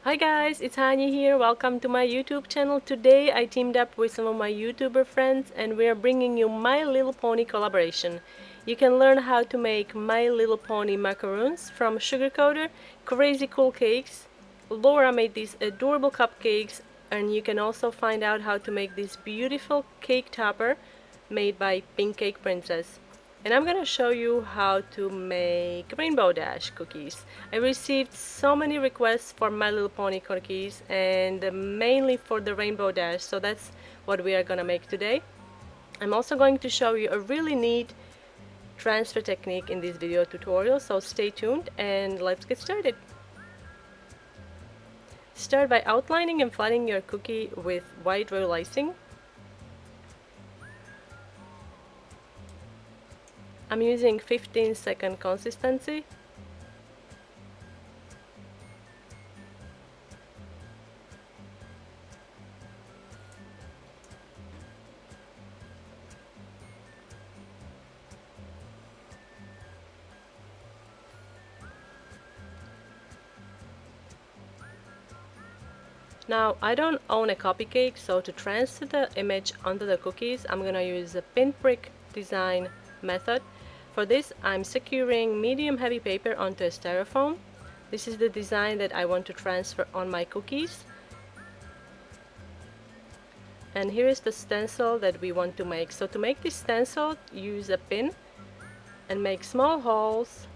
Hi guys, it's Hani here. Welcome to my YouTube channel. Today I teamed up with some of my YouTuber friends and we are bringing you My Little Pony collaboration. You can learn how to make My Little Pony macaroons from sugar coater, crazy cool cakes. Laura made these adorable cupcakes, and you can also find out how to make this beautiful cake topper made by Pink Cake Princess. And I'm gonna show you how to make Rainbow Dash cookies. I received so many requests for My Little Pony cookies and mainly for the Rainbow Dash, so that's what we are gonna make today. I'm also going to show you a really neat transfer technique in this video tutorial, so stay tuned and let's get started. Start by outlining and flattening your cookie with white royal icing. I'm using 15-second consistency. Now, I don't own a copy cake, so to transfer the image onto the cookies, I'm gonna use the pinprick design method. For this, I'm securing medium heavy paper onto a styrofoam. This is the design that I want to transfer on my cookies. And here is the stencil that we want to make. So to make this stencil, use a pin and make small holes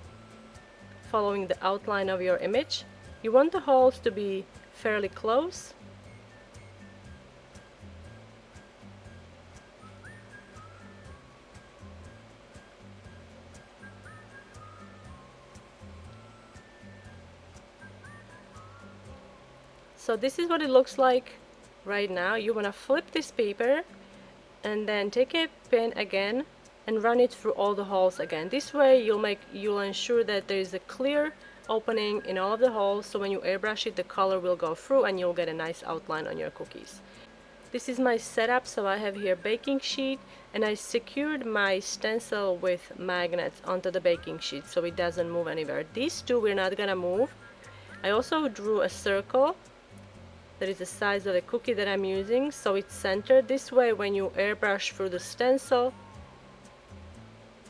following the outline of your image. You want the holes to be fairly close. So this is what it looks like right now. You want to flip this paper and then take a pin again and run it through all the holes again. This way you'll ensure that there is a clear opening in all of the holes, so when you airbrush it the color will go through and you'll get a nice outline on your cookies. This is my setup, so I have here baking sheet and I secured my stencil with magnets onto the baking sheet so it doesn't move anywhere. These two we're not gonna move. I also drew a circle that is the size of the cookie that I'm using, so it's centered. This way when you airbrush through the stencil,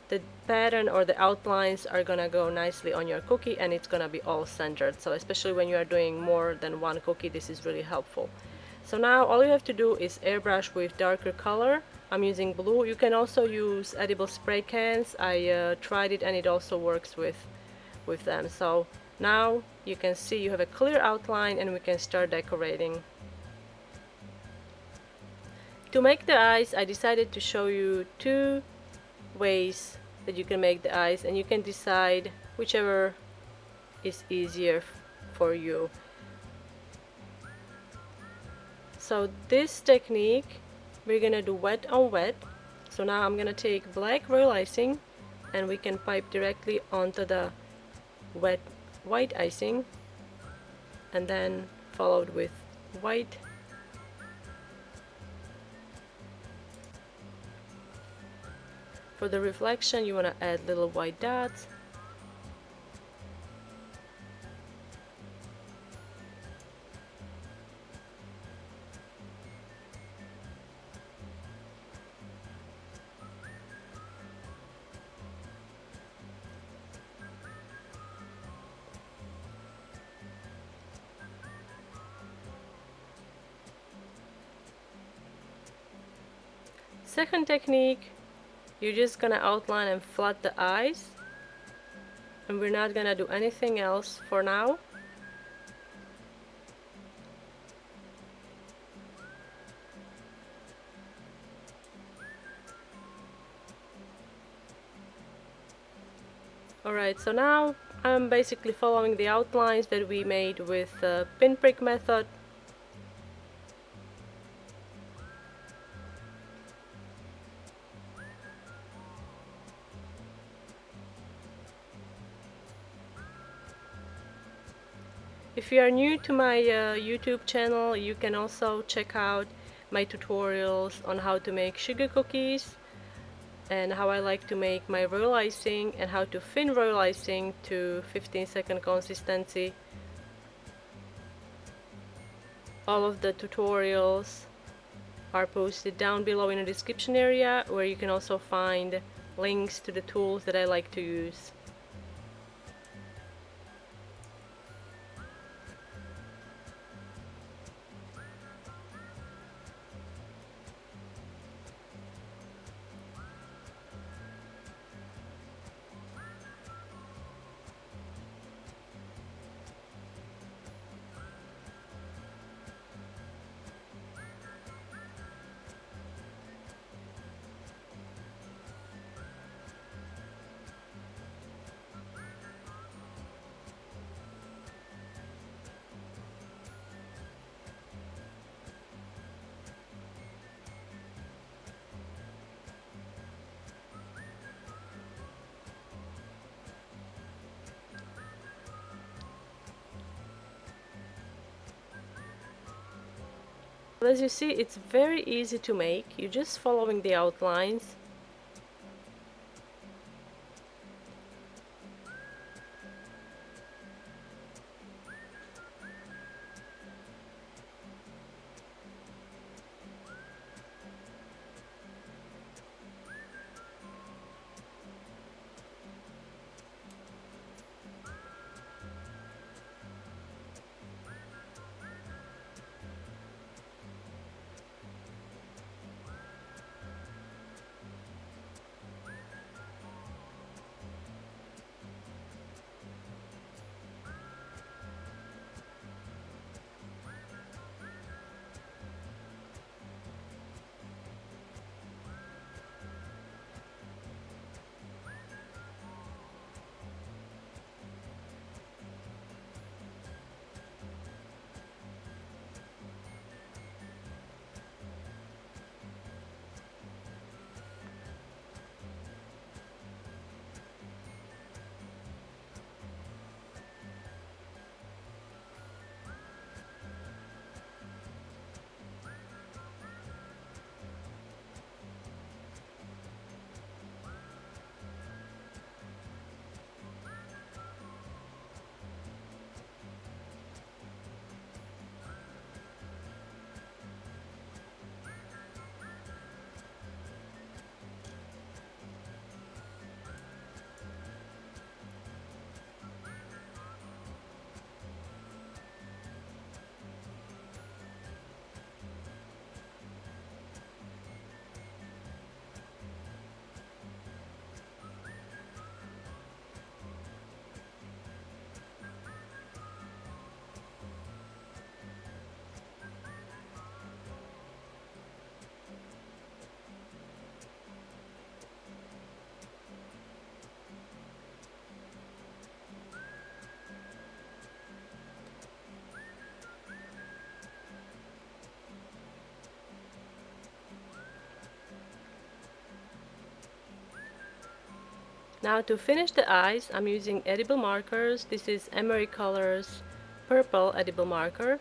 the pattern or the outlines are gonna go nicely on your cookie and it's gonna be all centered. So especially when you are doing more than one cookie, this is really helpful. So now all you have to do is airbrush with darker color. I'm using blue. You can also use edible spray cans. I tried it and it also works with them. So now you can see you have a clear outline and we can start decorating. To make the eyes, I decided to show you two ways that you can make the eyes, and you can decide whichever is easier for you. So this technique we're gonna do wet on wet. So now I'm gonna take black royal icing and we can pipe directly onto the wet white icing and then followed with white. For the reflection you want to add little white dots. Second technique, you're just gonna outline and flat the eyes, and we're not gonna do anything else for now. Alright, so now I'm basically following the outlines that we made with the pinprick method. If you are new to my YouTube channel, you can also check out my tutorials on how to make sugar cookies and how I like to make my royal icing and how to thin royal icing to 15-second consistency. All of the tutorials are posted down below in the description area, where you can also find links to the tools that I like to use. As you see, it's very easy to make. You're just following the outlines. Now to finish the eyes, I'm using edible markers. This is AMERICOLORS purple edible marker.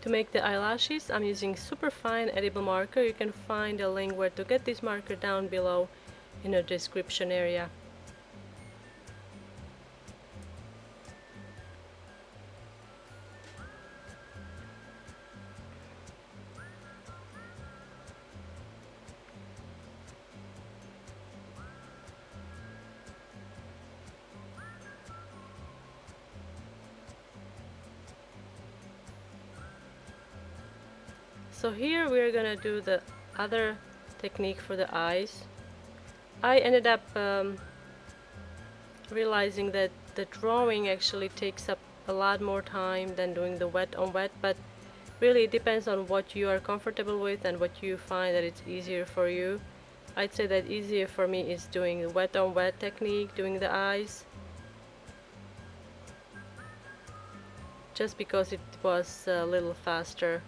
To make the eyelashes, I'm using super fine edible marker. You can find a link where to get this marker down below in the description area. So here we're gonna do the other technique for the eyes. I ended up realizing that the drawing actually takes up a lot more time than doing the wet on wet, but really it depends on what you are comfortable with and what you find that it's easier for you. I'd say that easier for me is doing the wet on wet technique, doing the eyes. just because it was a little faster.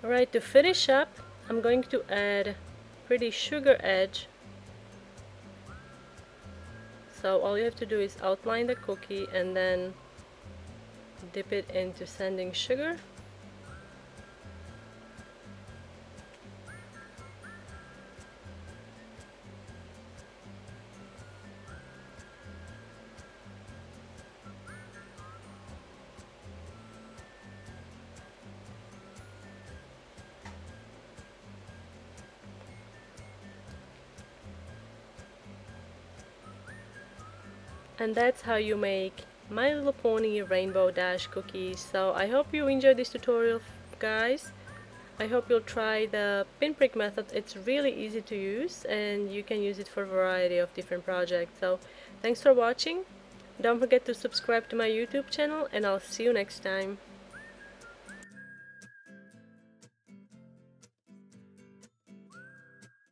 Alright, to finish up, I'm going to add pretty sugar edge. So all you have to do is outline the cookie and then dip it into sanding sugar. And that's how you make My Little Pony Rainbow Dash cookies. So I hope you enjoyed this tutorial, guys. I hope you'll try the pinprick method. It's really easy to use and you can use it for a variety of different projects. So thanks for watching. Don't forget to subscribe to my YouTube channel and I'll see you next time.